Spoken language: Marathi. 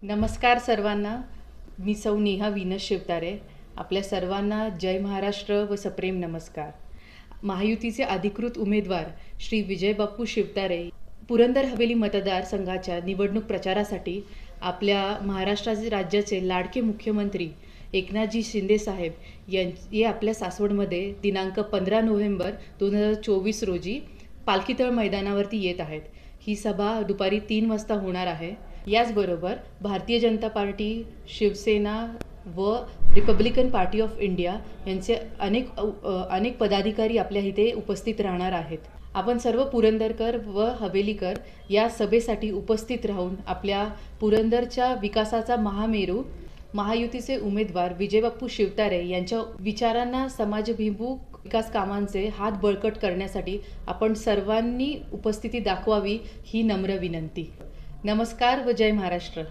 नमस्कार सर्वांना. मी सौ नेहा विनस शिवतारे. आपल्या सर्वांना जय महाराष्ट्र व सप्रेम नमस्कार. महायुतीचे अधिकृत उमेदवार श्री विजय बापू शिवतारे पुरंदर हवेली मतदारसंघाच्या निवडणूक प्रचारासाठी आपल्या महाराष्ट्राचे राज्याचे लाडके मुख्यमंत्री एकनाथजी शिंदे साहेब हे आपल्या सासवडमध्ये दिनांक 15 नोव्हेंबर 2024 रोजी पालखीतळ मैदानावरती येत आहेत. ही सभा दुपारी 3 वाजता होणार आहे. याचबरोबर भारतीय जनता पार्टी, शिवसेना व रिपब्लिकन पार्टी ऑफ इंडिया यांचे अनेक पदाधिकारी आपल्या इथे उपस्थित राहणार आहेत. आपण सर्व पुरंदरकर व हवेलीकर या सभेसाठी उपस्थित राहून आपल्या पुरंदरच्या विकासाचा महामेरू महायुतीचे उमेदवार विजयबापू शिवतारे यांच्या विचारांना समाजभिमुख विकास कामांचे हात बळकट करण्यासाठी आपण सर्वांनी उपस्थिती दाखवावी ही नम्र विनंती. नमस्कार व जय महाराष्ट्र.